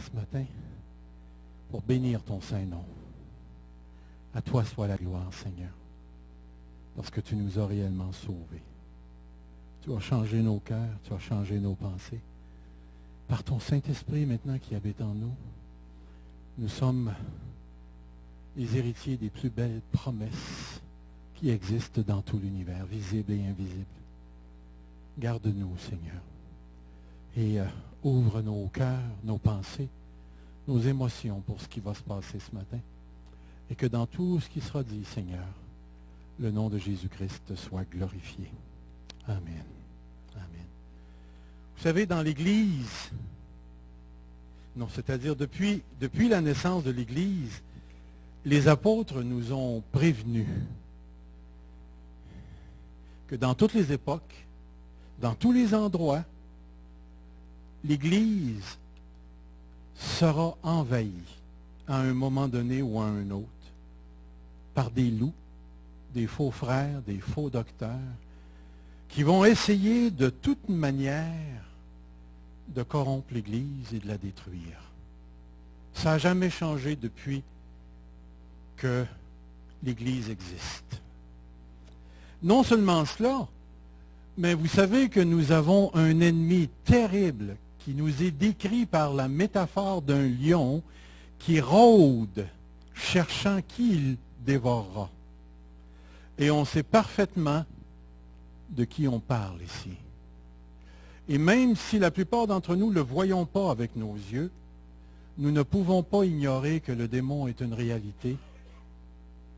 ce matin pour bénir ton Saint-Nom. À toi soit la gloire, Seigneur, parce que tu nous as réellement sauvés. Tu as changé nos cœurs, tu as changé nos pensées. Par ton Saint-Esprit maintenant qui habite en nous, nous sommes les héritiers des plus belles promesses qui existent dans tout l'univers, visibles et invisibles. Garde-nous, Seigneur, et ouvre nos cœurs, nos pensées, nos émotions pour ce qui va se passer ce matin. Et que dans tout ce qui sera dit, Seigneur, le nom de Jésus-Christ soit glorifié. Amen. Amen. Vous savez, dans l'Église, non, c'est-à-dire depuis la naissance de l'Église, les apôtres nous ont prévenus que dans toutes les époques, dans tous les endroits, l'Église sera envahie à un moment donné ou à un autre par des loups, des faux frères, des faux docteurs, qui vont essayer de toute manière de corrompre l'Église et de la détruire. Ça n'a jamais changé depuis que l'Église existe. Non seulement cela, mais vous savez que nous avons un ennemi terrible qui nous est décrit par la métaphore d'un lion qui rôde, cherchant qui il dévorera. Et on sait parfaitement de qui on parle ici. Et même si la plupart d'entre nous ne le voyons pas avec nos yeux, nous ne pouvons pas ignorer que le démon est une réalité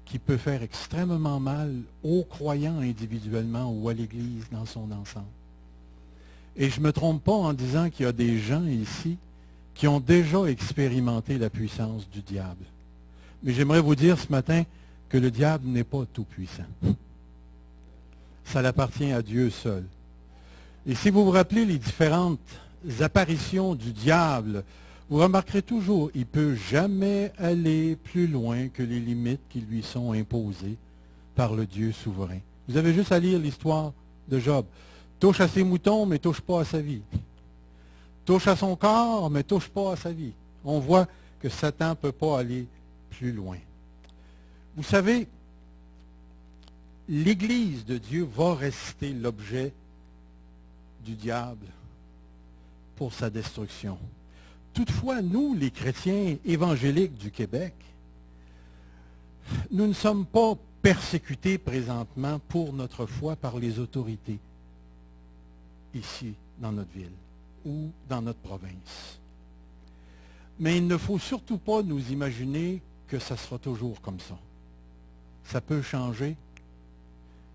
qui peut faire extrêmement mal aux croyants individuellement ou à l'Église dans son ensemble. Et je ne me trompe pas en disant qu'il y a des gens ici qui ont déjà expérimenté la puissance du diable. Mais j'aimerais vous dire ce matin que le diable n'est pas tout puissant. Ça appartient à Dieu seul. Et si vous vous rappelez les différentes apparitions du diable, vous remarquerez toujours, il ne peut jamais aller plus loin que les limites qui lui sont imposées par le Dieu souverain. Vous avez juste à lire l'histoire de Job. Touche à ses moutons, mais touche pas à sa vie. Touche à son corps, mais touche pas à sa vie. On voit que Satan ne peut pas aller plus loin. Vous savez, l'Église de Dieu va rester l'objet du diable pour sa destruction. Toutefois, nous, les chrétiens évangéliques du Québec, nous ne sommes pas persécutés présentement pour notre foi par les autorités ici, dans notre ville ou dans notre province. Mais il ne faut surtout pas nous imaginer que ça sera toujours comme ça. Ça peut changer.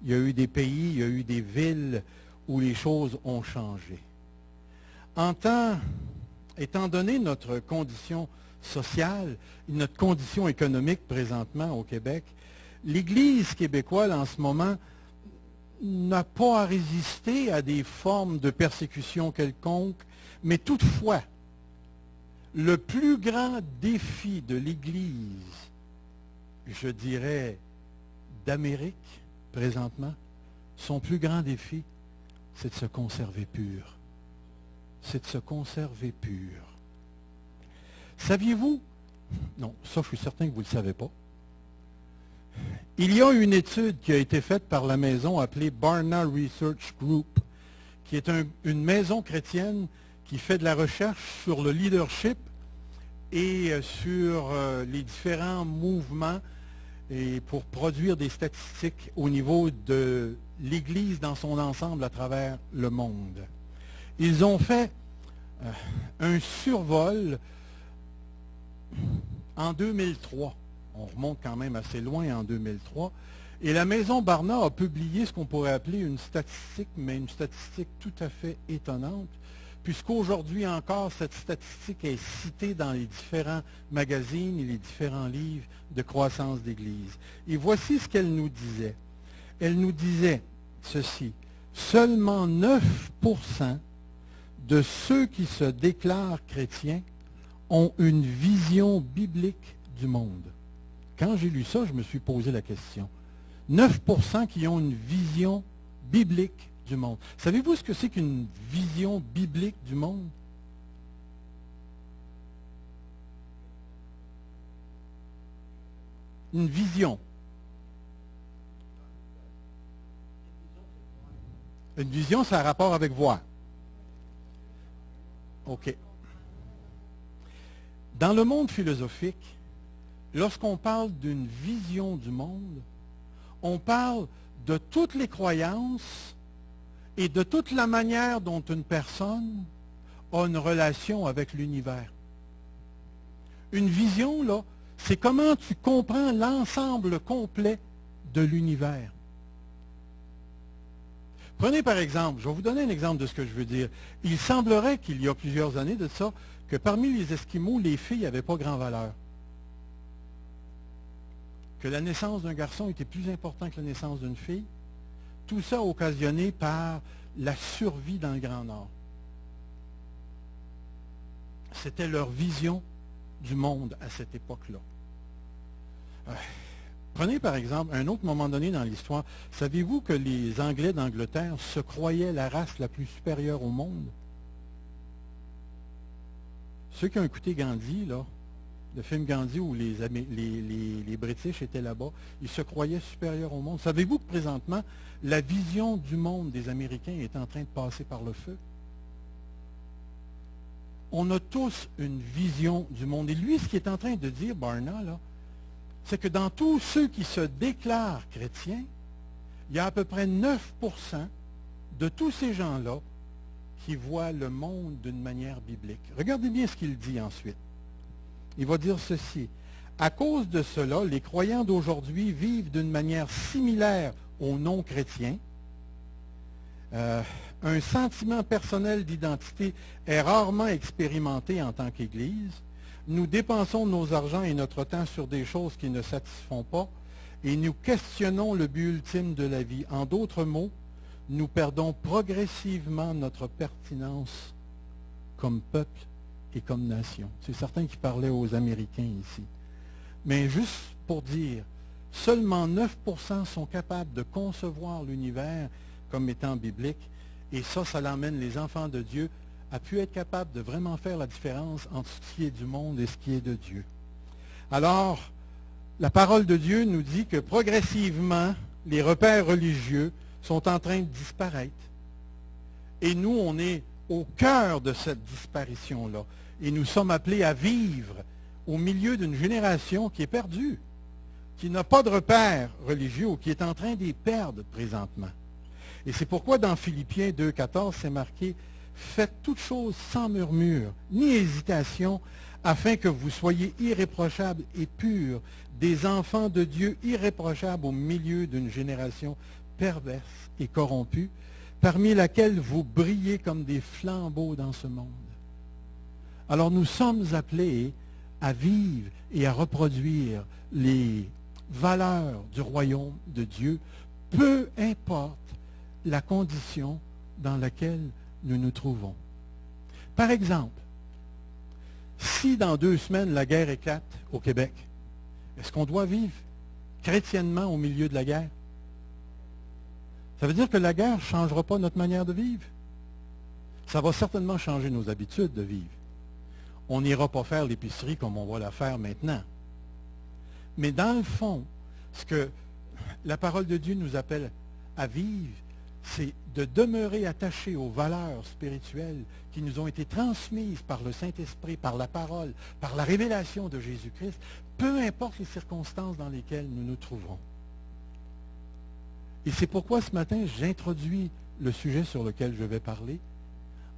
Il y a eu des pays, il y a eu des villes où les choses ont changé. Étant donné notre condition sociale, notre condition économique présentement au Québec, l'Église québécoise en ce moment n'a pas à résister à des formes de persécution quelconque, mais toutefois, le plus grand défi de l'Église, je dirais, d'Amérique, présentement, son plus grand défi, c'est de se conserver pur. C'est de se conserver pur. Saviez-vous? Non, ça je suis certain que vous ne le savez pas. Il y a une étude qui a été faite par la maison appelée Barna Research Group, qui est une maison chrétienne qui fait de la recherche sur le leadership et sur les différents mouvements et pour produire des statistiques au niveau de l'Église dans son ensemble à travers le monde. Ils ont fait un survol en 2003. On remonte quand même assez loin en 2003. Et la maison Barna a publié ce qu'on pourrait appeler une statistique, mais une statistique tout à fait étonnante, puisqu'aujourd'hui encore, cette statistique est citée dans les différents magazines et les différents livres de croissance d'Église. Et voici ce qu'elle nous disait. Elle nous disait ceci: seulement 9% de ceux qui se déclarent chrétiens ont une vision biblique du monde. Quand j'ai lu ça, je me suis posé la question. 9% qui ont une vision biblique du monde. Savez-vous ce que c'est qu'une vision biblique du monde? Une vision. Une vision, ça a rapport avec voir. OK. Dans le monde philosophique, lorsqu'on parle d'une vision du monde, on parle de toutes les croyances et de toute la manière dont une personne a une relation avec l'univers. Une vision, là, c'est comment tu comprends l'ensemble complet de l'univers. Prenez par exemple, je vais vous donner un exemple de ce que je veux dire. Il semblerait qu'il y a plusieurs années de ça, que parmi les Esquimaux, les filles n'avaient pas grand valeur. Que la naissance d'un garçon était plus importante que la naissance d'une fille. Tout ça occasionné par la survie dans le Grand Nord. C'était leur vision du monde à cette époque-là. Prenez par exemple un autre moment donné dans l'histoire. Savez-vous que les Anglais d'Angleterre se croyaient la race la plus supérieure au monde? Ceux qui ont écouté Gandhi, là, le film Gandhi où les British étaient là-bas, ils se croyaient supérieurs au monde. Savez-vous que présentement, la vision du monde des Américains est en train de passer par le feu? On a tous une vision du monde. Et lui, ce qu'il est en train de dire, Barna, là, c'est que dans tous ceux qui se déclarent chrétiens, il y a à peu près 9% de tous ces gens-là qui voient le monde d'une manière biblique. Regardez bien ce qu'il dit ensuite. Il va dire ceci. À cause de cela, les croyants d'aujourd'hui vivent d'une manière similaire aux non-chrétiens. Un sentiment personnel d'identité est rarement expérimenté en tant qu'Église. Nous dépensons nos argents et notre temps sur des choses qui ne satisfont pas et nous questionnons le but ultime de la vie. En d'autres mots, nous perdons progressivement notre pertinence comme peuple et comme nation. C'est certain qui parlait aux Américains ici. Mais juste pour dire, seulement 9% sont capables de concevoir l'univers comme étant biblique, et ça l'emmène les enfants de Dieu à pu être capable de vraiment faire la différence entre ce qui est du monde et ce qui est de Dieu. Alors, la parole de Dieu nous dit que progressivement, les repères religieux sont en train de disparaître. Et nous, on est au cœur de cette disparition-là. Et nous sommes appelés à vivre au milieu d'une génération qui est perdue, qui n'a pas de repères religieux ou qui est en train de les perdre présentement. Et c'est pourquoi dans Philippiens 2,14, c'est marqué « Faites toutes choses sans murmure, ni hésitation, afin que vous soyez irréprochables et purs, des enfants de Dieu irréprochables au milieu d'une génération perverse et corrompue, parmi laquelle vous brillez comme des flambeaux dans ce monde. » Alors nous sommes appelés à vivre et à reproduire les valeurs du royaume de Dieu, peu importe la condition dans laquelle nous nous trouvons. Par exemple, si dans 2 semaines la guerre éclate au Québec, est-ce qu'on doit vivre chrétiennement au milieu de la guerre? Ça veut dire que la guerre ne changera pas notre manière de vivre. Ça va certainement changer nos habitudes de vivre. On n'ira pas faire l'épicerie comme on va la faire maintenant. Mais dans le fond, ce que la parole de Dieu nous appelle à vivre, c'est de demeurer attachés aux valeurs spirituelles qui nous ont été transmises par le Saint-Esprit, par la parole, par la révélation de Jésus-Christ, peu importe les circonstances dans lesquelles nous nous trouvons. Et c'est pourquoi ce matin, j'introduis le sujet sur lequel je vais parler,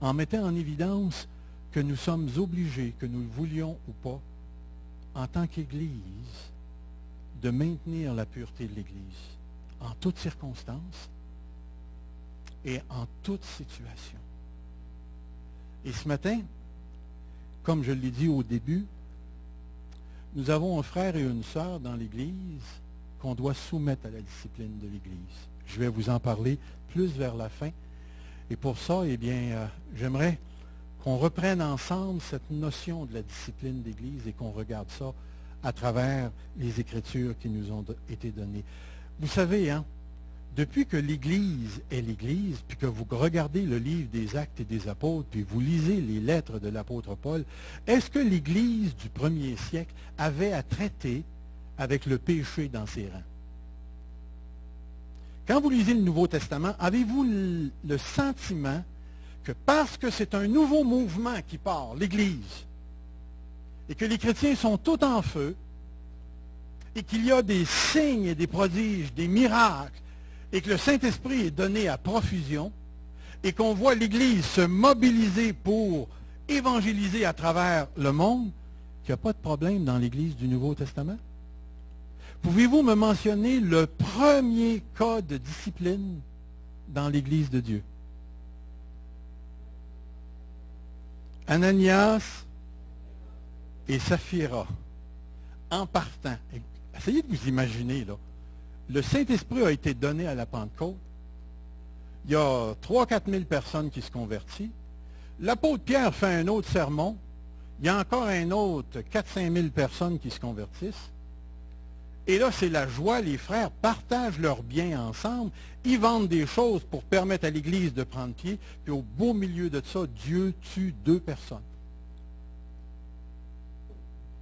en mettant en évidence que nous sommes obligés, que nous le voulions ou pas, en tant qu'Église, de maintenir la pureté de l'Église, en toutes circonstances et en toute situation. Et ce matin, comme je l'ai dit au début, nous avons un frère et une sœur dans l'Église qu'on doit soumettre à la discipline de l'Église. Je vais vous en parler plus vers la fin. Et pour ça, eh bien, j'aimerais qu'on reprenne ensemble cette notion de la discipline d'Église et qu'on regarde ça à travers les Écritures qui nous ont été données. Vous savez, hein, depuis que l'Église est l'Église, puis que vous regardez le livre des Actes et des Apôtres, puis vous lisez les lettres de l'apôtre Paul, est-ce que l'Église du 1er siècle avait à traiter avec le péché dans ses rangs. Quand vous lisez le Nouveau Testament, avez-vous le sentiment que parce que c'est un nouveau mouvement qui part, l'Église, et que les chrétiens sont tout en feu, et qu'il y a des signes et des prodiges, des miracles, et que le Saint-Esprit est donné à profusion, et qu'on voit l'Église se mobiliser pour évangéliser à travers le monde, qu'il n'y a pas de problème dans l'Église du Nouveau Testament? Pouvez-vous me mentionner le premier cas de discipline dans l'Église de Dieu? Ananias et Saphira, en partant. Essayez de vous imaginer, là. Le Saint-Esprit a été donné à la Pentecôte. Il y a 3 000 à 4 000 personnes qui se convertissent. L'apôtre Pierre fait un autre sermon. Il y a encore un autre 4 000 à 5 000 personnes qui se convertissent. Et là, c'est la joie. Les frères partagent leurs biens ensemble. Ils vendent des choses pour permettre à l'Église de prendre pied. Puis au beau milieu de ça, Dieu tue 2 personnes.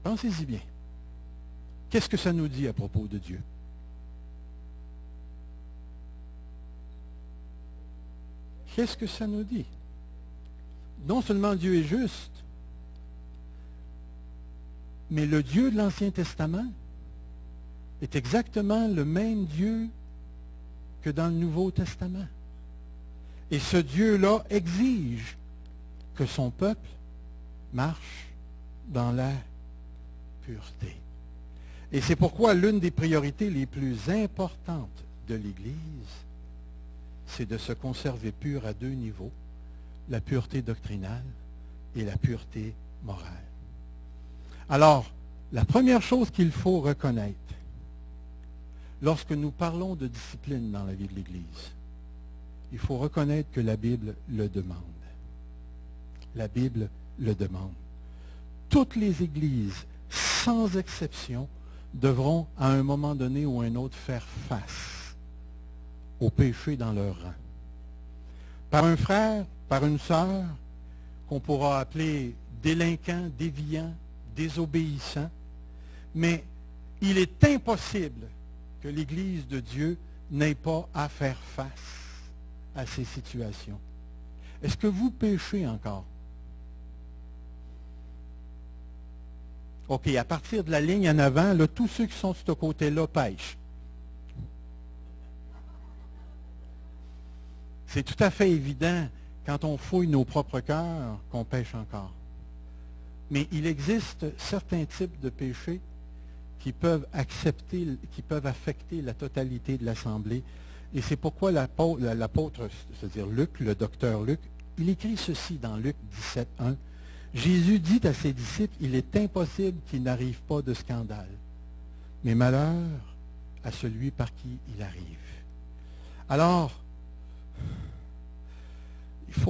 Pensez-y bien. Qu'est-ce que ça nous dit à propos de Dieu? Qu'est-ce que ça nous dit? Non seulement Dieu est juste, mais le Dieu de l'Ancien Testament est exactement le même Dieu que dans le Nouveau Testament. Et ce Dieu-là exige que son peuple marche dans la pureté. Et c'est pourquoi l'une des priorités les plus importantes de l'Église, c'est de se conserver pur à 2 niveaux, la pureté doctrinale et la pureté morale. Alors, la première chose qu'il faut reconnaître, lorsque nous parlons de discipline dans la vie de l'Église, il faut reconnaître que la Bible le demande. La Bible le demande. Toutes les églises, sans exception, devront à un moment donné ou un autre faire face au péché dans leur rang. Par un frère, par une sœur, qu'on pourra appeler délinquant, déviant, désobéissant, mais il est impossible que l'Église de Dieu n'ait pas à faire face à ces situations. Est-ce que vous péchez encore? OK, à partir de la ligne en avant, là, tous ceux qui sont de ce côté-là pêchent. C'est tout à fait évident, quand on fouille nos propres cœurs, qu'on pêche encore. Mais il existe certains types de péchés qui peuvent affecter la totalité de l'Assemblée. Et c'est pourquoi l'apôtre, c'est-à-dire Luc, le docteur Luc, il écrit ceci dans Luc 17, 1. Jésus dit à ses disciples, il est impossible qu'il n'arrive pas de scandale, mais malheur à celui par qui il arrive. Alors, il ne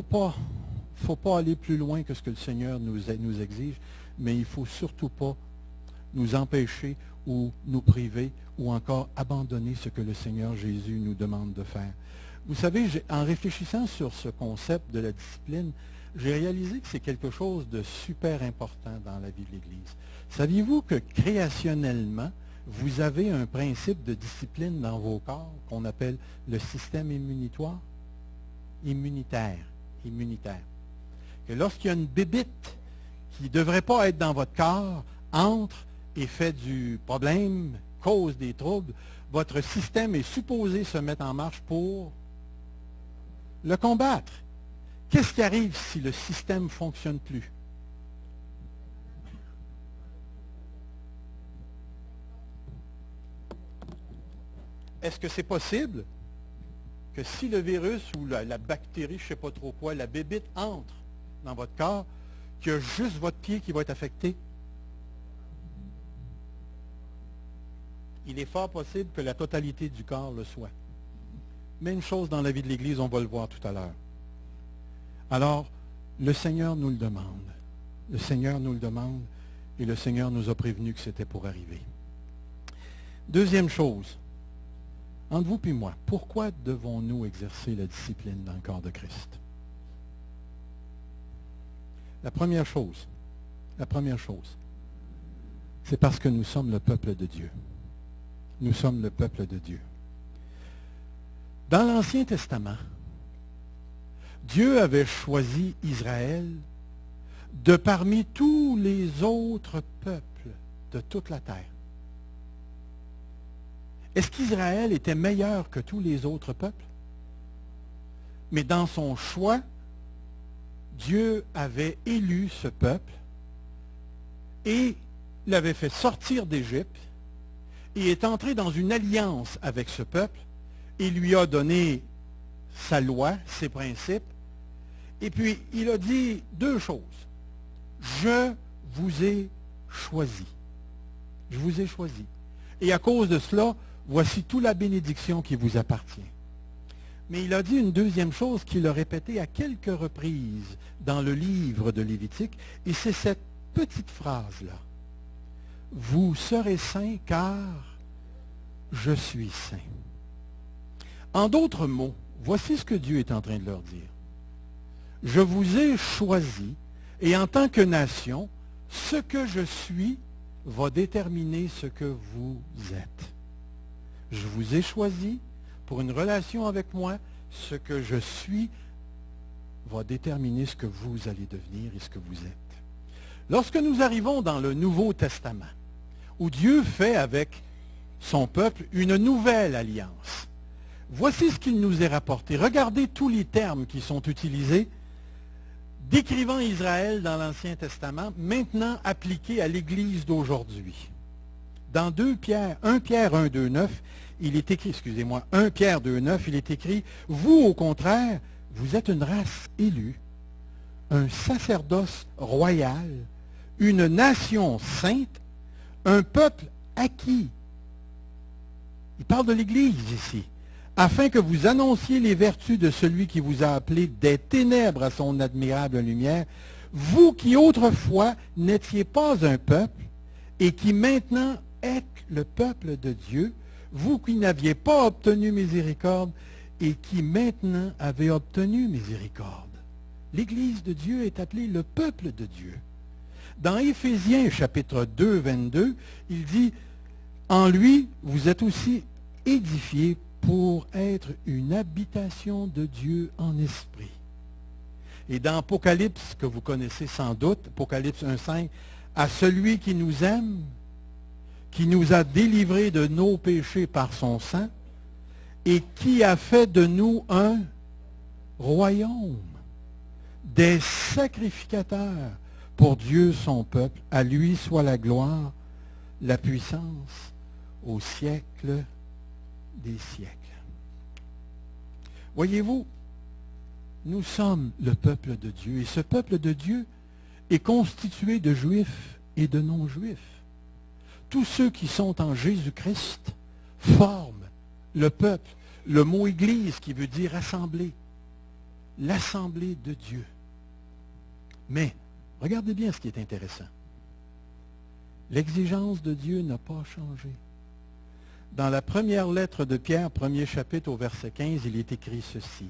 faut pas aller plus loin que ce que le Seigneur nous exige, mais il ne faut surtout pas nous empêcher ou nous priver ou encore abandonner ce que le Seigneur Jésus nous demande de faire. Vous savez, en réfléchissant sur ce concept de la discipline, j'ai réalisé que c'est quelque chose de super important dans la vie de l'Église. Saviez-vous que créationnellement, vous avez un principe de discipline dans vos corps qu'on appelle le système immunitaire. Que lorsqu'il y a une bébite qui ne devrait pas être dans votre corps, entre et fait du problème, cause des troubles, votre système est supposé se mettre en marche pour le combattre. Qu'est-ce qui arrive si le système ne fonctionne plus? Est-ce que c'est possible que si le virus ou la bactérie, je ne sais pas trop quoi, la bébite entre dans votre corps, qu'il y a juste votre pied qui va être affecté? Il est fort possible que la totalité du corps le soit. Même chose dans la vie de l'Église, on va le voir tout à l'heure. Alors, le Seigneur nous le demande. Le Seigneur nous le demande et le Seigneur nous a prévenu que c'était pour arriver. Deuxième chose, entre vous et moi, pourquoi devons-nous exercer la discipline dans le corps de Christ? La première chose, c'est parce que nous sommes le peuple de Dieu. nous sommes le peuple de Dieu. Dans l'Ancien Testament, Dieu avait choisi Israël de parmi tous les autres peuples de toute la terre. Est-ce qu'Israël était meilleur que tous les autres peuples? Mais dans son choix, Dieu avait élu ce peuple et l'avait fait sortir d'Égypte et est entré dans une alliance avec ce peuple et lui a donné sa loi, ses principes. Et puis, il a dit deux choses. Je vous ai choisi. Je vous ai choisi. Et à cause de cela, voici toute la bénédiction qui vous appartient. Mais il a dit une deuxième chose qu'il a répétée à quelques reprises dans le livre de Lévitique, et c'est cette petite phrase-là. Vous serez saints car je suis saint. En d'autres mots, voici ce que Dieu est en train de leur dire. Je vous ai choisi, et en tant que nation, ce que je suis va déterminer ce que vous êtes. Je vous ai choisi pour une relation avec moi. Ce que je suis va déterminer ce que vous allez devenir et ce que vous êtes. Lorsque nous arrivons dans le Nouveau Testament, où Dieu fait avec son peuple une nouvelle alliance, voici ce qu'il nous est rapporté. Regardez tous les termes qui sont utilisés décrivant Israël dans l'Ancien Testament, maintenant appliqués à l'Église d'aujourd'hui. Dans 1 Pierre 1, 2, 9, il est écrit, 1 Pierre 2, 9, il est écrit, vous au contraire, vous êtes une race élue, un sacerdoce royal, une nation sainte, un peuple acquis. Il parle de l'Église ici. Afin que vous annonciez les vertus de celui qui vous a appelé des ténèbres à son admirable lumière, vous qui autrefois n'étiez pas un peuple, et qui maintenant êtes le peuple de Dieu, vous qui n'aviez pas obtenu miséricorde, et qui maintenant avez obtenu miséricorde. L'Église de Dieu est appelée le peuple de Dieu. Dans Éphésiens chapitre 2, 22, il dit, en lui, vous êtes aussi édifiés pour être une habitation de Dieu en esprit. Et dans Apocalypse, que vous connaissez sans doute, Apocalypse 1,5, à celui qui nous aime, qui nous a délivrés de nos péchés par son sang, et qui a fait de nous un royaume, des sacrificateurs pour Dieu son peuple. À lui soit la gloire, la puissance au siècle des siècles. Voyez-vous, nous sommes le peuple de Dieu, et ce peuple de Dieu est constitué de juifs et de non-juifs. Tous ceux qui sont en Jésus-Christ forment le peuple, le mot Église qui veut dire assemblée, l'assemblée de Dieu. Mais, regardez bien ce qui est intéressant. L'exigence de Dieu n'a pas changé. Dans la première lettre de Pierre, premier chapitre au verset 15, il est écrit ceci.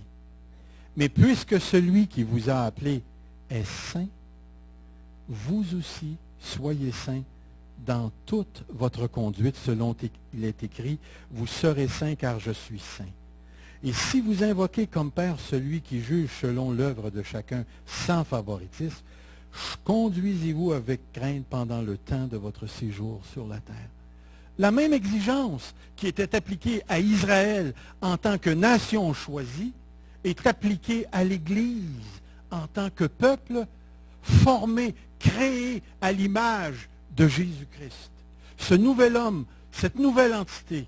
Mais puisque celui qui vous a appelé est saint, vous aussi soyez saints dans toute votre conduite, selon il est écrit, vous serez saints car je suis saint. Et si vous invoquez comme Père celui qui juge selon l'œuvre de chacun sans favoritisme, conduisez-vous avec crainte pendant le temps de votre séjour sur la terre. La même exigence qui était appliquée à Israël en tant que nation choisie est appliquée à l'Église en tant que peuple formé, créé à l'image de Jésus-Christ. Ce nouvel homme, cette nouvelle entité,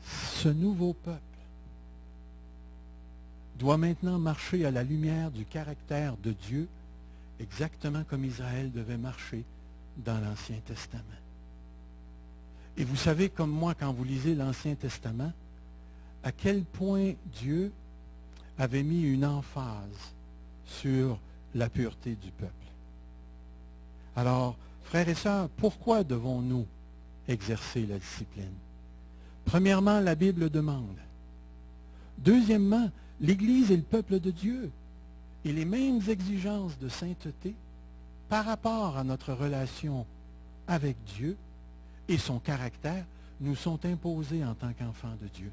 ce nouveau peuple doit maintenant marcher à la lumière du caractère de Dieu, exactement comme Israël devait marcher dans l'Ancien Testament. Et vous savez, comme moi, quand vous lisez l'Ancien Testament, à quel point Dieu avait mis une emphase sur la pureté du peuple. Alors, frères et sœurs, pourquoi devons-nous exercer la discipline? Premièrement, la Bible demande. Deuxièmement, l'Église est le peuple de Dieu. Et les mêmes exigences de sainteté par rapport à notre relation avec Dieu et son caractère nous sont imposés en tant qu'enfants de Dieu.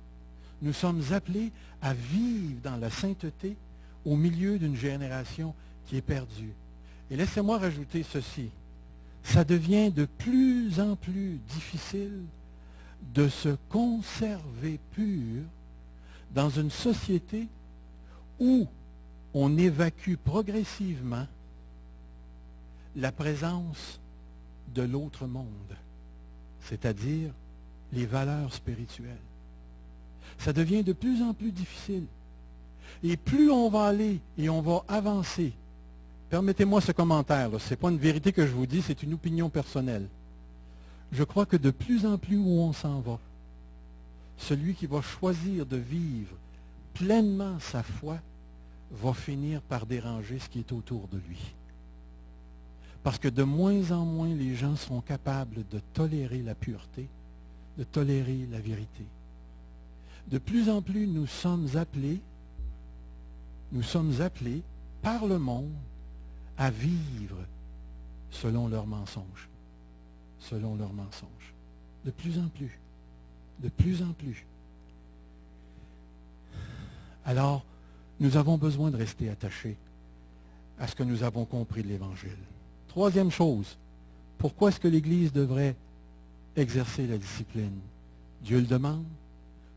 Nous sommes appelés à vivre dans la sainteté au milieu d'une génération qui est perdue. Et laissez-moi rajouter ceci. Ça devient de plus en plus difficile de se conserver pur dans une société où on évacue progressivement la présence de l'autre monde, c'est-à-dire les valeurs spirituelles. Ça devient de plus en plus difficile. Et plus on va aller et on va avancer, permettez-moi ce commentaire, ce n'est pas une vérité que je vous dis, c'est une opinion personnelle. Je crois que de plus en plus où on s'en va, celui qui va choisir de vivre pleinement sa foi va finir par déranger ce qui est autour de lui. Parce que de moins en moins, les gens sont capables de tolérer la pureté, de tolérer la vérité. De plus en plus, nous sommes appelés par le monde à vivre selon leurs mensonges. Selon leurs mensonges. De plus en plus. De plus en plus. Alors, nous avons besoin de rester attachés à ce que nous avons compris de l'Évangile. Troisième chose, pourquoi est-ce que l'Église devrait exercer la discipline? Dieu le demande.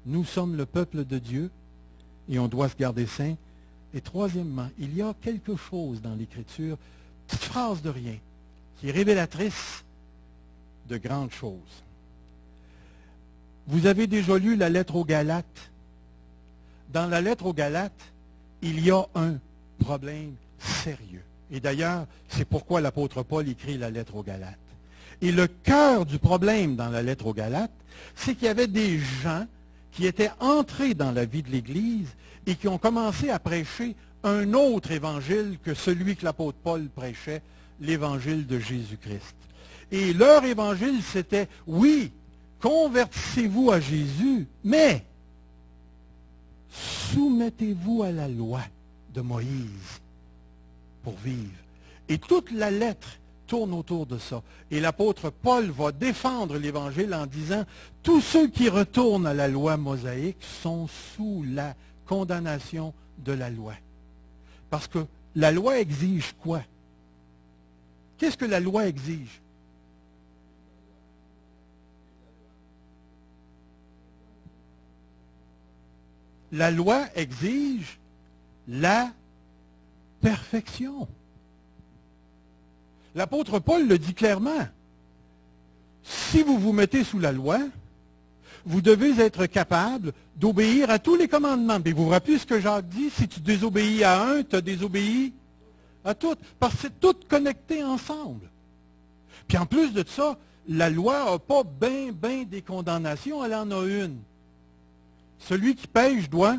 Nous sommes le peuple de Dieu et on doit se garder saint. Et troisièmement, il y a quelque chose dans l'Écriture, petite phrase de rien, qui est révélatrice de grandes choses. Vous avez déjà lu la lettre aux Galates. Dans la lettre aux Galates, il y a un problème sérieux. Et d'ailleurs, c'est pourquoi l'apôtre Paul écrit la lettre aux Galates. Et le cœur du problème dans la lettre aux Galates, c'est qu'il y avait des gens qui étaient entrés dans la vie de l'Église et qui ont commencé à prêcher un autre évangile que celui que l'apôtre Paul prêchait, l'évangile de Jésus-Christ. Et leur évangile, c'était, oui, convertissez-vous à Jésus, mais soumettez-vous à la loi de Moïse pour vivre. Et toute la lettre tourne autour de ça. Et l'apôtre Paul va défendre l'Évangile en disant, tous ceux qui retournent à la loi mosaïque sont sous la condamnation de la loi. Parce que la loi exige quoi? Qu'est-ce que la loi exige? La loi exige la perfection. L'apôtre Paul le dit clairement. Si vous vous mettez sous la loi, vous devez être capable d'obéir à tous les commandements. Mais vous vous rappelez ce que Jacques dit? Si tu désobéis à un, tu as désobéi à tout. Parce que c'est tout connecté ensemble. Puis en plus de ça, la loi n'a pas ben des condamnations, elle en a une. Celui qui pêche doit.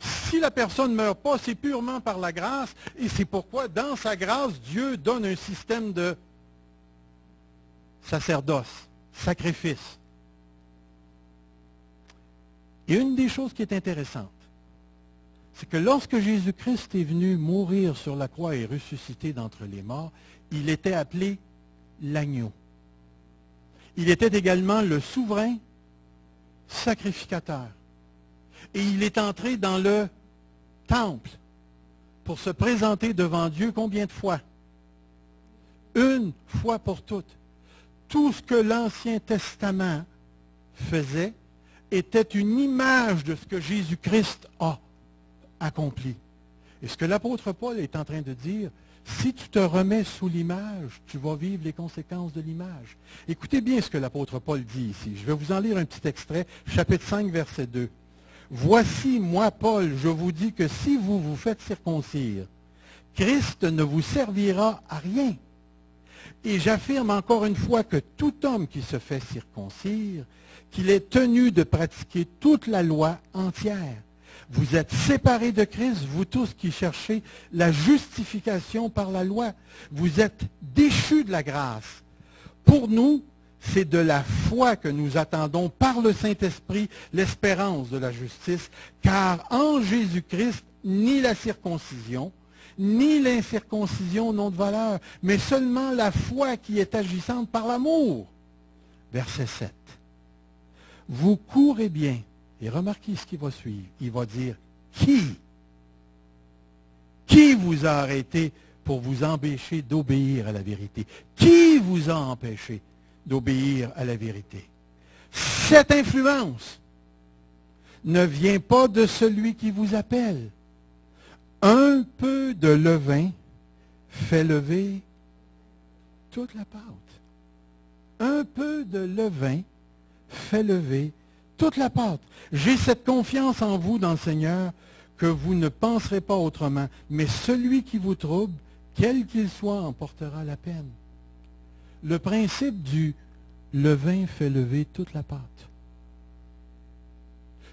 Si la personne ne meurt pas, c'est purement par la grâce. Et c'est pourquoi, dans sa grâce, Dieu donne un système de sacerdoce, sacrifice. Et une des choses qui est intéressante, c'est que lorsque Jésus-Christ est venu mourir sur la croix et ressusciter d'entre les morts, il était appelé l'agneau. Il était également le souverain sacrificateur. Et il est entré dans le temple pour se présenter devant Dieu combien de fois? Une fois pour toutes. Tout ce que l'Ancien Testament faisait était une image de ce que Jésus-Christ a accompli. Et ce que l'apôtre Paul est en train de dire, si tu te remets sous l'image, tu vas vivre les conséquences de l'image. Écoutez bien ce que l'apôtre Paul dit ici. Je vais vous en lire un petit extrait, chapitre 5, verset 2. « Voici, moi, Paul, je vous dis que si vous vous faites circoncire, Christ ne vous servira à rien. Et j'affirme encore une fois que tout homme qui se fait circoncire, qu'il est tenu de pratiquer toute la loi entière. Vous êtes séparés de Christ, vous tous qui cherchez la justification par la loi. Vous êtes déchus de la grâce. Pour nous, c'est de la foi que nous attendons par le Saint-Esprit l'espérance de la justice, car en Jésus-Christ, ni la circoncision, ni l'incirconcision n'ont de valeur, mais seulement la foi qui est agissante par l'amour. Verset 7. vous courez bien. Et remarquez ce qui va suivre. Il va dire, qui? Qui vous a arrêté pour vous empêcher d'obéir à la vérité? Qui vous a empêché d'obéir à la vérité? Cette influence ne vient pas de celui qui vous appelle. Un peu de levain fait lever toute la pâte. Un peu de levain fait lever toute la pâte. J'ai cette confiance en vous dans le Seigneur que vous ne penserez pas autrement, mais celui qui vous trouble, quel qu'il soit, en portera la peine. Le principe du levain fait lever toute la pâte.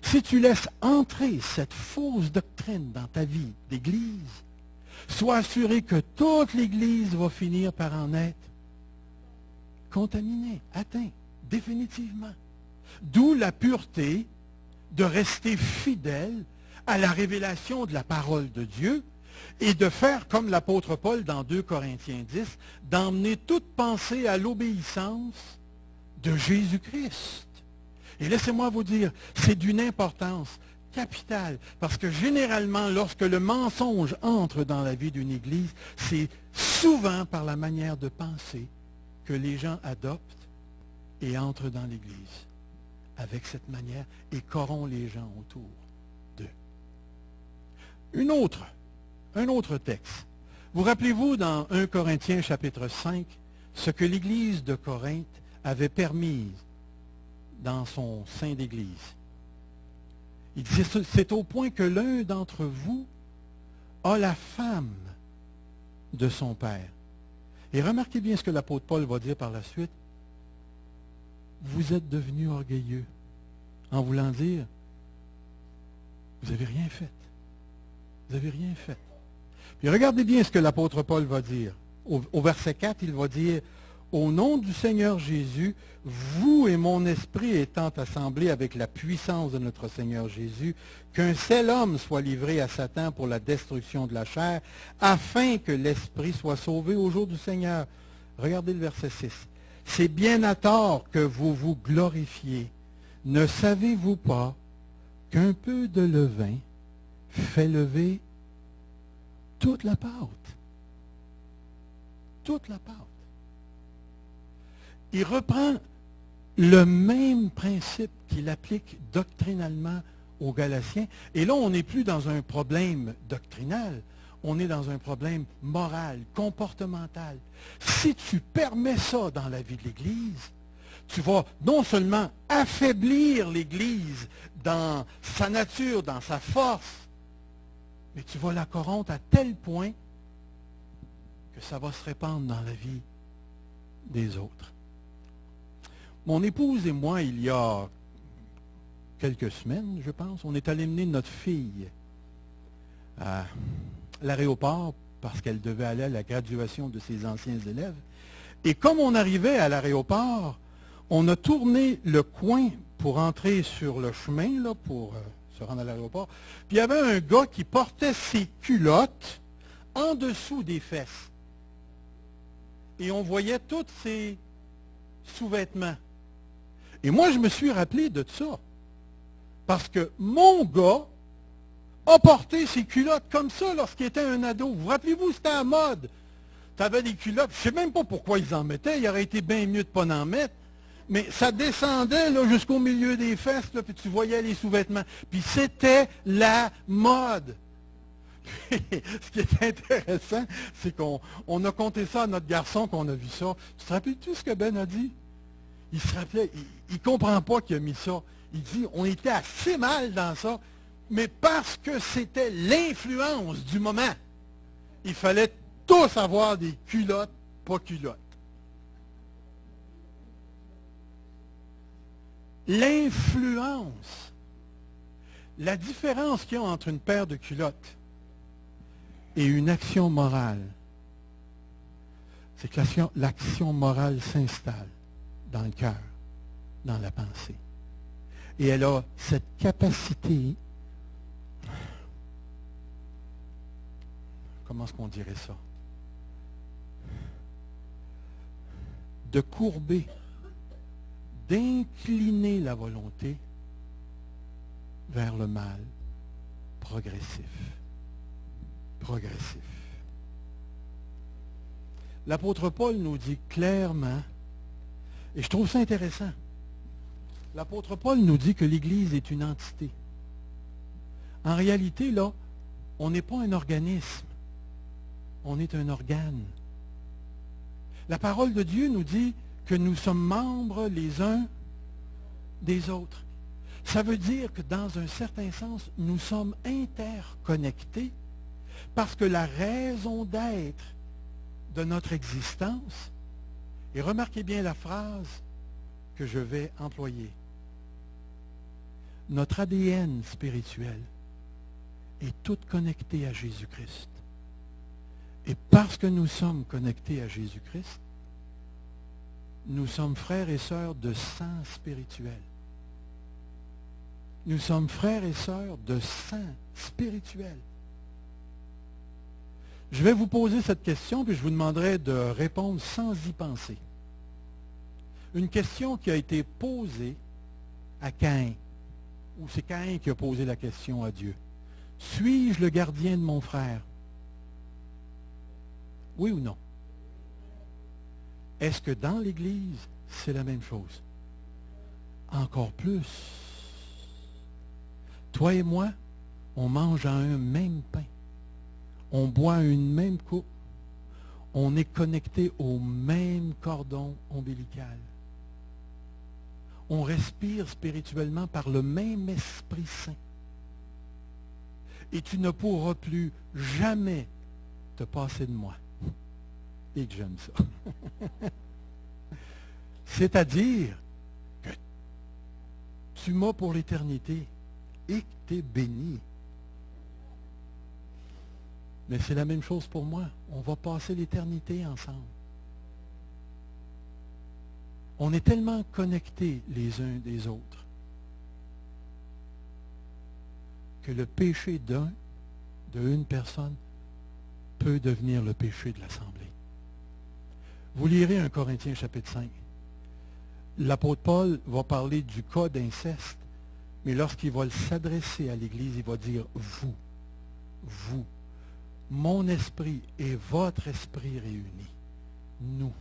Si tu laisses entrer cette fausse doctrine dans ta vie d'Église, sois assuré que toute l'Église va finir par en être contaminée, atteinte, définitivement. D'où la pureté de rester fidèle à la révélation de la parole de Dieu et de faire comme l'apôtre Paul dans 2 Corinthiens 10, d'emmener toute pensée à l'obéissance de Jésus-Christ. Et laissez-moi vous dire, c'est d'une importance capitale, parce que généralement, lorsque le mensonge entre dans la vie d'une Église, c'est souvent par la manière de penser que les gens adoptent et entrent dans l'Église avec cette manière et corrompt les gens autour d'eux. Un autre texte. Vous rappelez-vous dans 1 Corinthiens chapitre 5, ce que l'Église de Corinthe avait permis dans son sein d'Église. Il dit, c'est au point que l'un d'entre vous a la femme de son père. Et remarquez bien ce que l'apôtre Paul va dire par la suite. Vous êtes devenus orgueilleux en voulant dire, vous n'avez rien fait. Vous n'avez rien fait. Puis regardez bien ce que l'apôtre Paul va dire. Au verset 4, il va dire, au nom du Seigneur Jésus, vous et mon esprit étant assemblés avec la puissance de notre Seigneur Jésus, qu'un seul homme soit livré à Satan pour la destruction de la chair, afin que l'esprit soit sauvé au jour du Seigneur. Regardez le verset 6. C'est bien à tort que vous vous glorifiez. Ne savez-vous pas qu'un peu de levain fait lever toute la pâte? Toute la pâte. Il reprend le même principe qu'il applique doctrinalement aux Galatiens. Et là, on n'est plus dans un problème doctrinal, on est dans un problème moral, comportemental. Si tu permets ça dans la vie de l'Église, tu vas non seulement affaiblir l'Église dans sa nature, dans sa force, mais tu vas la corrompre à tel point que ça va se répandre dans la vie des autres. Mon épouse et moi, il y a quelques semaines, je pense, on est allé mener notre fille à l'aéroport parce qu'elle devait aller à la graduation de ses anciens élèves. Et comme on arrivait à l'aéroport, on a tourné le coin pour entrer sur le chemin, là, pour se rendre à l'aéroport. Puis il y avait un gars qui portait ses culottes en dessous des fesses. Et on voyait tous ses sous-vêtements. Et moi, je me suis rappelé de ça. Parce que mon gars a porté ses culottes comme ça lorsqu'il était un ado. Vous rappelez-vous, c'était à mode. Tu avais des culottes, je ne sais même pas pourquoi ils en mettaient. Il aurait été bien mieux de ne pas en mettre. Mais ça descendait là, jusqu'au milieu des fesses, là, puis tu voyais les sous-vêtements. Puis c'était la mode. Ce qui est intéressant, c'est qu'on a compté ça à notre garçon, qu'on a vu ça. Tu te rappelles-tu ce que Ben a dit? Il se rappelait, il ne comprend pas qu'il a mis ça. Il dit, on était assez mal dans ça, mais parce que c'était l'influence du moment, il fallait tous avoir des culottes, pas culottes. L'influence, la différence qu'il y a entre une paire de culottes et une action morale, c'est que l'action morale s'installe dans le cœur, dans la pensée. Et elle a cette capacité, comment est-ce qu'on dirait ça? De courber, d'incliner la volonté vers le mal progressif. Progressif. L'apôtre Paul nous dit clairement, et je trouve ça intéressant, l'apôtre Paul nous dit que l'Église est une entité. En réalité, là, on n'est pas un organisme, on est un organe. La parole de Dieu nous dit que nous sommes membres les uns des autres. Ça veut dire que dans un certain sens, nous sommes interconnectés parce que la raison d'être de notre existence, et remarquez bien la phrase que je vais employer, notre ADN spirituel est tout connecté à Jésus-Christ. Et parce que nous sommes connectés à Jésus-Christ, nous sommes frères et sœurs de sang spirituel. Nous sommes frères et sœurs de sang spirituel. Je vais vous poser cette question, puis je vous demanderai de répondre sans y penser. Une question qui a été posée à Caïn, ou c'est Caïn qui a posé la question à Dieu. Suis-je le gardien de mon frère? Oui ou non? Est-ce que dans l'Église, c'est la même chose? Encore plus. Toi et moi, on mange à un même pain. On boit une même coupe. On est connecté au même cordon ombilical. On respire spirituellement par le même Esprit Saint. Et tu ne pourras plus jamais te passer de moi. Et que j'aime ça. C'est-à-dire que tu m'as pour l'éternité et que tu es béni. Mais c'est la même chose pour moi. On va passer l'éternité ensemble. On est tellement connectés les uns des autres que le péché d'une personne, peut devenir le péché de l'Assemblée. Vous lirez 1 Corinthiens chapitre 5. L'apôtre Paul va parler du cas d'inceste, mais lorsqu'il va s'adresser à l'Église, il va dire « vous, mon esprit et votre esprit réunis, nous ».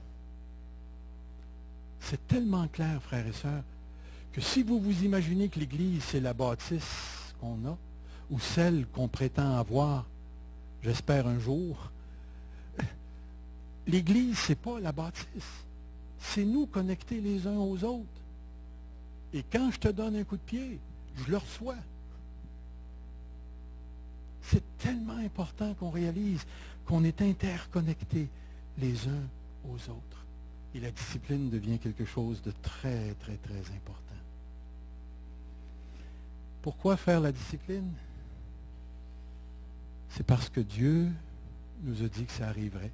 C'est tellement clair, frères et sœurs, que si vous vous imaginez que l'Église, c'est la bâtisse qu'on a, ou celle qu'on prétend avoir, j'espère un jour, l'Église, ce n'est pas la bâtisse. C'est nous connectés les uns aux autres. Et quand je te donne un coup de pied, je le reçois. C'est tellement important qu'on réalise qu'on est interconnectés les uns aux autres. Et la discipline devient quelque chose de très, très, très important. Pourquoi faire la discipline? C'est parce que Dieu nous a dit que ça arriverait.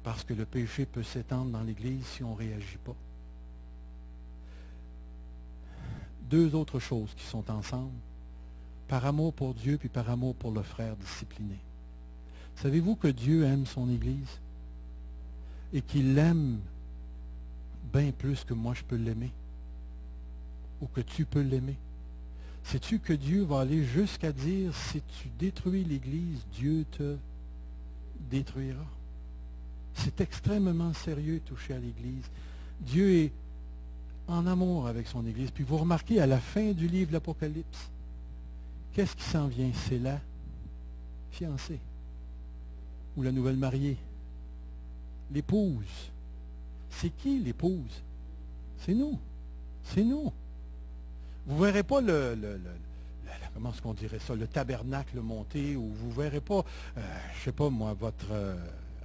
Parce que le péché peut s'étendre dans l'Église si on ne réagit pas. Deux autres choses qui sont ensemble, par amour pour Dieu puis par amour pour le frère discipliné. Savez-vous que Dieu aime son Église et qu'il l'aime bien plus que moi je peux l'aimer ou que tu peux l'aimer? Sais-tu que Dieu va aller jusqu'à dire, si tu détruis l'Église, Dieu te détruira? C'est extrêmement sérieux toucher à l'Église. Dieu est en amour avec son Église. Puis vous remarquez, à la fin du livre de l'Apocalypse, qu'est-ce qui s'en vient? C'est la fiancée ou la nouvelle mariée. L'épouse. C'est qui l'épouse? C'est nous. C'est nous. Vous ne verrez pas comment est-ce qu'on dirait ça, le tabernacle monté, ou vous ne verrez pas, je ne sais pas moi, votre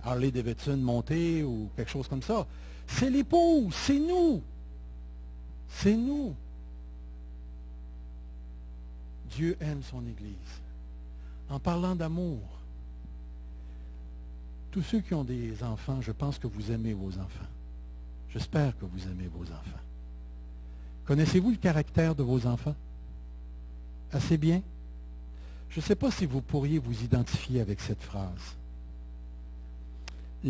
Harley Davidson monté, ou quelque chose comme ça. C'est l'épouse, c'est nous. C'est nous. Dieu aime son Église. En parlant d'amour, tous ceux qui ont des enfants, je pense que vous aimez vos enfants. J'espère que vous aimez vos enfants. Connaissez-vous le caractère de vos enfants? Assez bien? Je ne sais pas si vous pourriez vous identifier avec cette phrase.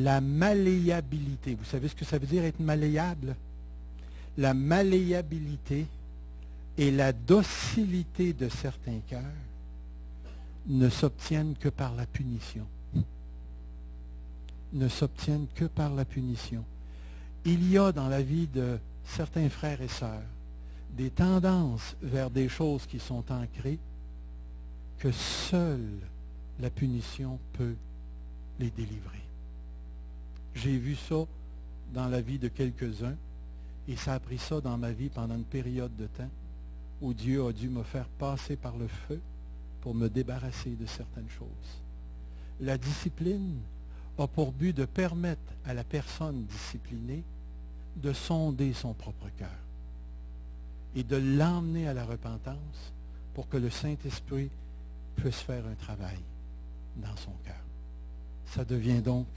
la malléabilité. Vous savez ce que ça veut dire être malléable? La malléabilité et la docilité de certains cœurs ne s'obtiennent que par la punition. Ne s'obtiennent que par la punition. Il y a dans la vie de certains frères et sœurs des tendances vers des choses qui sont ancrées que seule la punition peut les délivrer. J'ai vu ça dans la vie de quelques-uns et ça a pris ça dans ma vie pendant une période de temps où Dieu a dû me faire passer par le feu pour me débarrasser de certaines choses. La discipline a pour but de permettre à la personne disciplinée de sonder son propre cœur et de l'emmener à la repentance pour que le Saint-Esprit puisse faire un travail dans son cœur. Ça devient donc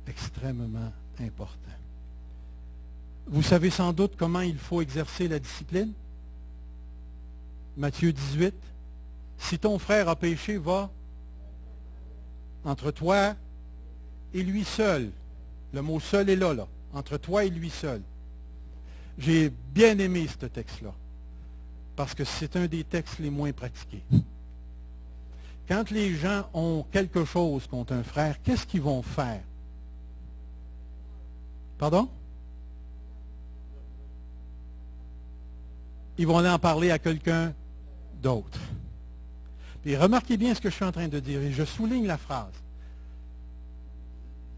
extrêmement important. Vous savez sans doute comment il faut exercer la discipline? Matthieu 18. Si ton frère a péché, va entre toi et lui seul. Le mot seul est là. Entre toi et lui seul. J'ai bien aimé ce texte-là, parce que c'est un des textes les moins pratiqués. Quand les gens ont quelque chose contre un frère, qu'est-ce qu'ils vont faire? Pardon? Ils vont aller en parler à quelqu'un d'autre. Et remarquez bien ce que je suis en train de dire, et je souligne la phrase.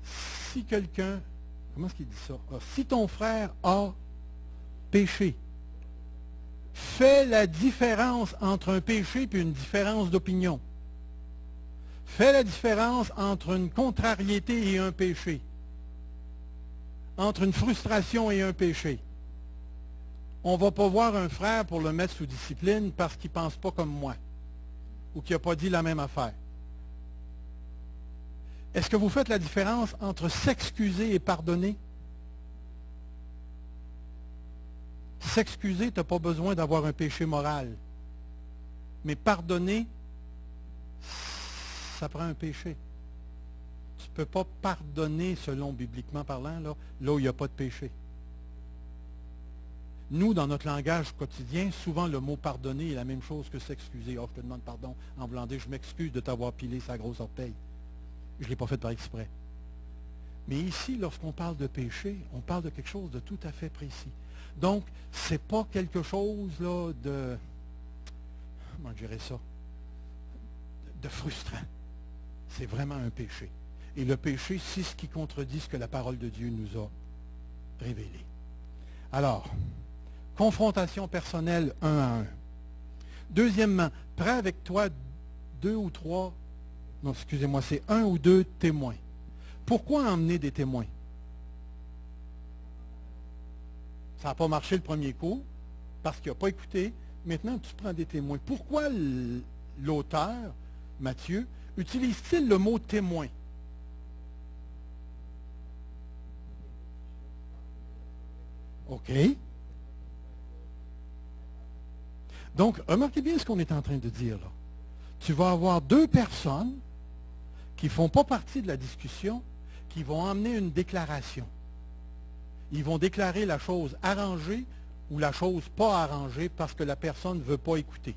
Si quelqu'un, comment est-ce qu'il dit ça? Si ton frère a péché, fais la différence entre un péché et une différence d'opinion. Fais la différence entre une contrariété et un péché. Entre une frustration et un péché. On ne va pas voir un frère pour le mettre sous discipline parce qu'il ne pense pas comme moi ou qu'il n'a pas dit la même affaire. Est-ce que vous faites la différence entre s'excuser et pardonner? S'excuser, tu n'as pas besoin d'avoir un péché moral. Mais pardonner, ça prend un péché. Tu ne peux pas pardonner, selon bibliquement parlant, là où il n'y a pas de péché. Nous, dans notre langage quotidien, souvent le mot pardonner est la même chose que s'excuser. Oh, je te demande pardon en voulant dire, je m'excuse de t'avoir pilé sa grosse orteil. Je ne l'ai pas fait par exprès. Mais ici, lorsqu'on parle de péché, on parle de quelque chose de tout à fait précis. Donc, ce n'est pas quelque chose là, de, comment je dirais ça, de frustrant. C'est vraiment un péché. Et le péché, c'est ce qui contredit ce que la parole de Dieu nous a révélé. Alors, confrontation personnelle un à un. Deuxièmement, prends avec toi 2 ou 3, non, excusez-moi, c'est 1 ou 2 témoins. Pourquoi emmener des témoins? Ça n'a pas marché le premier coup, parce qu'il n'a pas écouté. Maintenant, tu prends des témoins. Pourquoi l'auteur, Matthieu, utilise-t-il le mot témoin? OK. Donc, remarquez bien ce qu'on est en train de dire là. Tu vas avoir 2 personnes qui ne font pas partie de la discussion, qui vont emmener une déclaration. Ils vont déclarer la chose arrangée ou la chose pas arrangée parce que la personne ne veut pas écouter.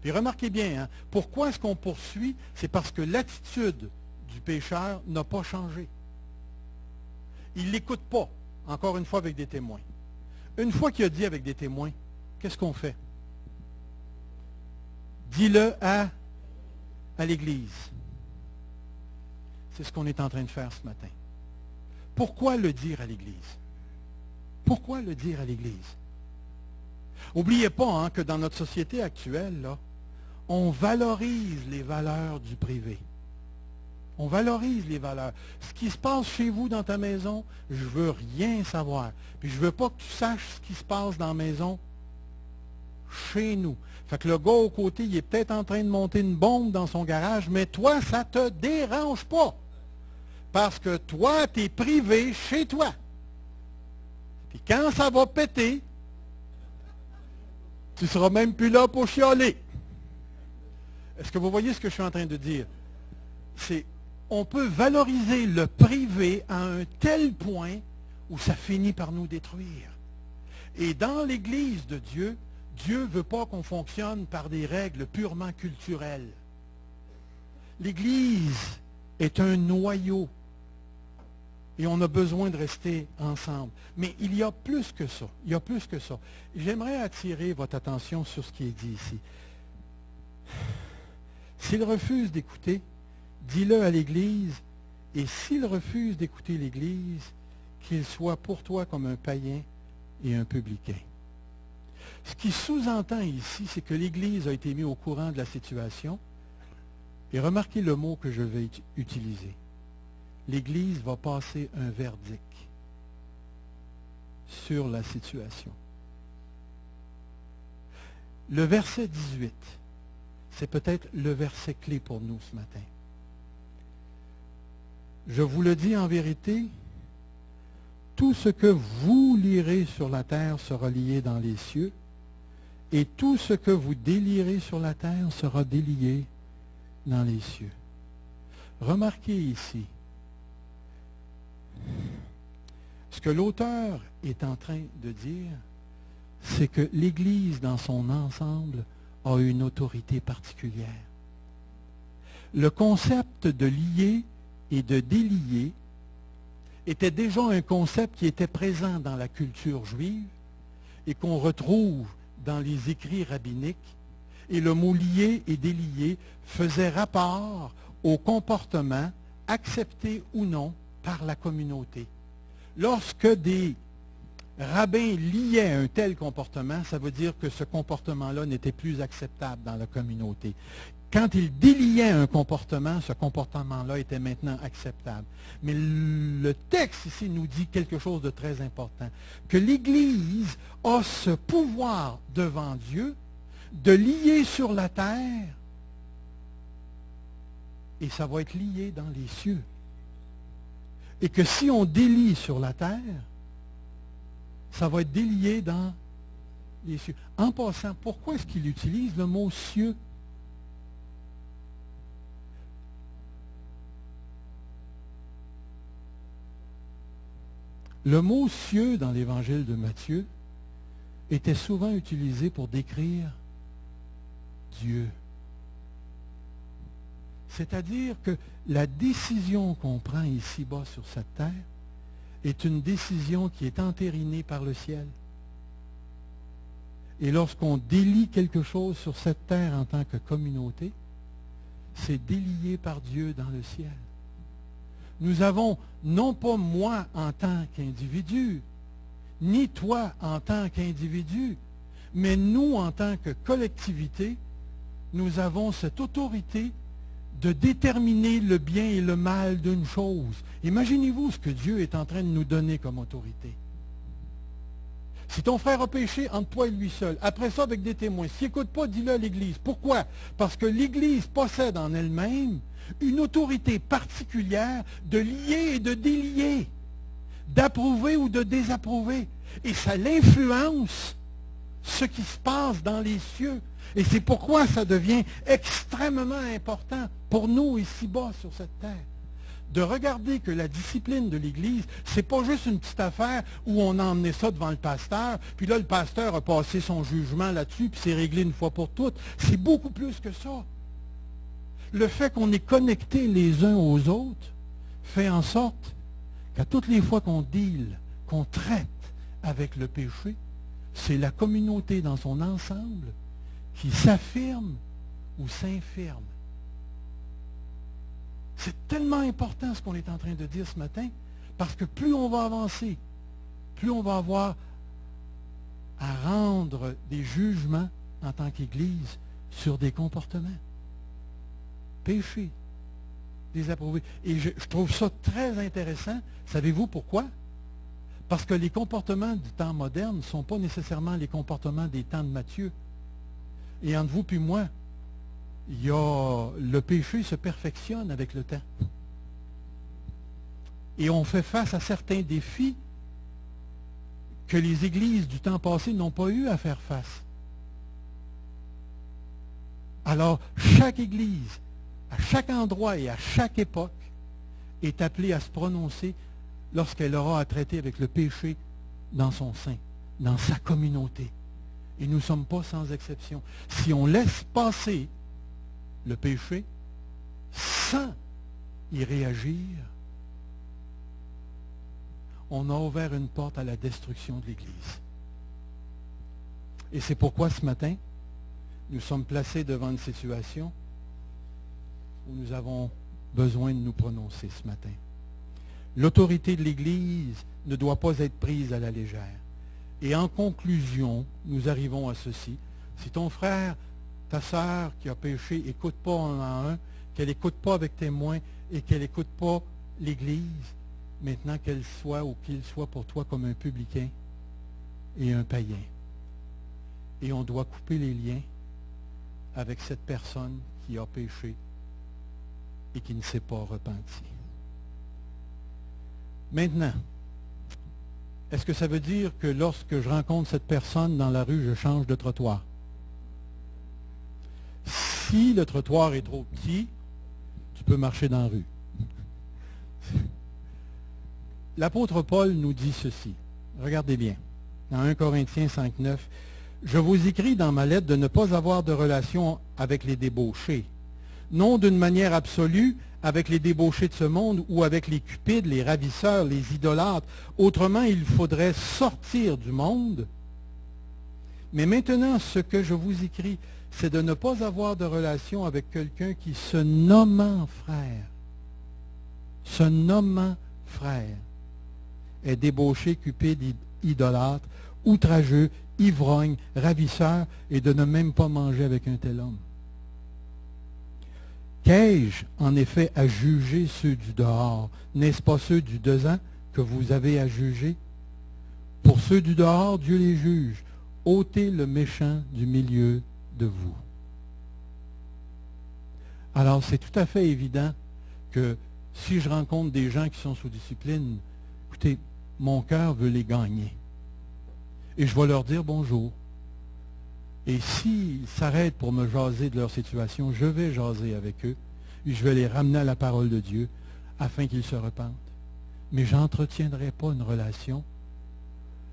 Puis remarquez bien, hein, pourquoi est-ce qu'on poursuit? C'est parce que l'attitude du pécheur n'a pas changé. Il ne l'écoute pas, encore une fois, avec des témoins. Une fois qu'il a dit avec des témoins, qu'est-ce qu'on fait? Dis-le à l'Église. C'est ce qu'on est en train de faire ce matin. Pourquoi le dire à l'Église? Pourquoi le dire à l'Église? N'oubliez pas hein, que dans notre société actuelle, là, on valorise les valeurs du privé. On valorise les valeurs. Ce qui se passe chez vous dans ta maison, je ne veux rien savoir. Puis je ne veux pas que tu saches ce qui se passe dans la maison chez nous. Fait que le gars au côté, il est peut-être en train de monter une bombe dans son garage, mais toi, ça ne te dérange pas. Parce que toi, tu es privé chez toi. Puis quand ça va péter, tu ne seras même plus là pour chialer. Est-ce que vous voyez ce que je suis en train de dire? C'est on peut valoriser le privé à un tel point où ça finit par nous détruire. Et dans l'Église de Dieu, Dieu ne veut pas qu'on fonctionne par des règles purement culturelles. L'Église est un noyau et on a besoin de rester ensemble. Mais il y a plus que ça. Il y a plus que ça. J'aimerais attirer votre attention sur ce qui est dit ici. S'il refuse d'écouter, dis-le à l'Église, et s'il refuse d'écouter l'Église, qu'il soit pour toi comme un païen et un publicain. Ce qui sous-entend ici, c'est que l'Église a été mise au courant de la situation. Et remarquez le mot que je vais utiliser. L'Église va passer un verdict sur la situation. Le verset 18, c'est peut-être le verset clé pour nous ce matin. Je vous le dis en vérité, tout ce que vous lirez sur la terre sera lié dans les cieux, et tout ce que vous délierez sur la terre sera délié dans les cieux. Remarquez ici, ce que l'auteur est en train de dire, c'est que l'Église dans son ensemble a une autorité particulière. Le concept de lier et de délier était déjà un concept qui était présent dans la culture juive et qu'on retrouve dans les écrits rabbiniques. Et le mot lier et délier faisait rapport au comportement accepté ou non par la communauté. Lorsque des rabbins liaient un tel comportement, ça veut dire que ce comportement-là n'était plus acceptable dans la communauté. Quand ils déliaient un comportement, ce comportement-là était maintenant acceptable. Mais le texte ici nous dit quelque chose de très important, que l'Église a ce pouvoir devant Dieu de lier sur la terre, et ça va être lié dans les cieux. Et que si on délie sur la terre, ça va être délié dans les cieux. En passant, pourquoi est-ce qu'il utilise le mot cieux? Le mot cieux dans l'évangile de Matthieu était souvent utilisé pour décrire Dieu. C'est-à-dire que la décision qu'on prend ici-bas sur cette terre est une décision qui est entérinée par le ciel. Et lorsqu'on délie quelque chose sur cette terre en tant que communauté, c'est délié par Dieu dans le ciel. Nous avons, non pas moi en tant qu'individu, ni toi en tant qu'individu, mais nous en tant que collectivité, nous avons cette autorité de déterminer le bien et le mal d'une chose. Imaginez-vous ce que Dieu est en train de nous donner comme autorité. Si ton frère a péché, entre toi et lui seul. Après ça, avec des témoins. S'il n'écoute pas, dis-le à l'Église. Pourquoi? Parce que l'Église possède en elle-même une autorité particulière de lier et de délier, d'approuver ou de désapprouver. Et ça l'influence ce qui se passe dans les cieux. Et c'est pourquoi ça devient extrêmement important pour nous ici-bas sur cette terre, de regarder que la discipline de l'Église, c'est pas juste une petite affaire où on a emmené ça devant le pasteur, puis là, le pasteur a passé son jugement là-dessus, puis c'est réglé une fois pour toutes. C'est beaucoup plus que ça. Le fait qu'on est connectés les uns aux autres fait en sorte qu'à toutes les fois qu'on deal, qu'on traite avec le péché, c'est la communauté dans son ensemble qui s'affirme ou s'infirme. C'est tellement important ce qu'on est en train de dire ce matin, parce que plus on va avancer, plus on va avoir à rendre des jugements en tant qu'Église sur des comportements. Péché, désapprouvé. Et je trouve ça très intéressant. Savez-vous pourquoi? Parce que les comportements du temps moderne ne sont pas nécessairement les comportements des temps de Matthieu. Et entre vous puis moi, le péché se perfectionne avec le temps. Et on fait face à certains défis que les églises du temps passé n'ont pas eu à faire face. Alors, chaque église, à chaque endroit et à chaque époque, est appelée à se prononcer lorsqu'elle aura à traiter avec le péché dans son sein, dans sa communauté. Et nous ne sommes pas sans exception. Si on laisse passer le péché sans y réagir, on a ouvert une porte à la destruction de l'Église. Et c'est pourquoi ce matin, nous sommes placés devant une situation où nous avons besoin de nous prononcer ce matin. L'autorité de l'Église ne doit pas être prise à la légère. Et en conclusion, nous arrivons à ceci. Si ton frère, ta sœur qui a péché, n'écoute pas un à un, qu'elle n'écoute pas avec témoin et qu'elle n'écoute pas l'Église, maintenant qu'elle soit ou qu'il soit pour toi comme un publicain et un païen. Et on doit couper les liens avec cette personne qui a péché et qui ne s'est pas repenti. Maintenant, est-ce que ça veut dire que lorsque je rencontre cette personne dans la rue, je change de trottoir? Si le trottoir est trop petit, tu peux marcher dans la rue. L'apôtre Paul nous dit ceci. Regardez bien. Dans 1 Corinthiens 5,9, « Je vous écris dans ma lettre de ne pas avoir de relation avec les débauchés, non d'une manière absolue avec les débauchés de ce monde ou avec les cupides, les ravisseurs, les idolâtres. Autrement, il faudrait sortir du monde. Mais maintenant, ce que je vous écris, c'est de ne pas avoir de relation avec quelqu'un qui, se nommant frère, est débauché, cupide, idolâtre, outrageux, ivrogne, ravisseur, et de ne même pas manger avec un tel homme. Qu'ai-je, en effet, à juger ceux du dehors? N'est-ce pas ceux du dedans que vous avez à juger? Pour ceux du dehors, Dieu les juge. Ôtez le méchant du milieu de vous. Alors, c'est tout à fait évident que si je rencontre des gens qui sont sous discipline, écoutez, mon cœur veut les gagner. Et je vais leur dire bonjour. Et s'ils s'arrêtent pour me jaser de leur situation, je vais jaser avec eux et je vais les ramener à la parole de Dieu afin qu'ils se repentent. Mais je n'entretiendrai pas une relation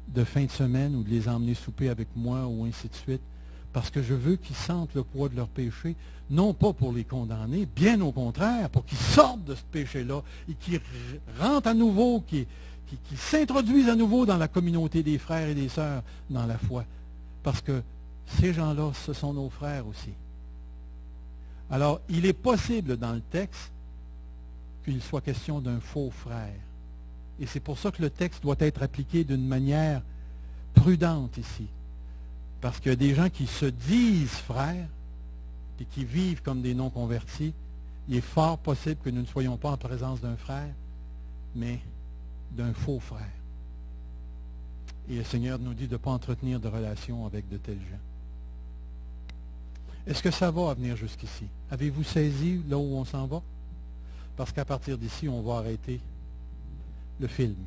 de fin de semaine ou de les emmener souper avec moi ou ainsi de suite, parce que je veux qu'ils sentent le poids de leur péché, non pas pour les condamner, bien au contraire, pour qu'ils sortent de ce péché-là et qu'ils rentrent à nouveau, qu'ils s'introduisent à nouveau dans la communauté des frères et des sœurs dans la foi. Parce que ces gens-là, ce sont nos frères aussi. Alors, il est possible dans le texte qu'il soit question d'un faux frère. Et c'est pour ça que le texte doit être appliqué d'une manière prudente ici. Parce qu'il y a des gens qui se disent frères et qui vivent comme des non-convertis. Il est fort possible que nous ne soyons pas en présence d'un frère, mais d'un faux frère. Et le Seigneur nous dit de ne pas entretenir de relations avec de tels gens. Est-ce que ça va à venir jusqu'ici? Avez-vous saisi là où on s'en va? Parce qu'à partir d'ici, on va arrêter le film.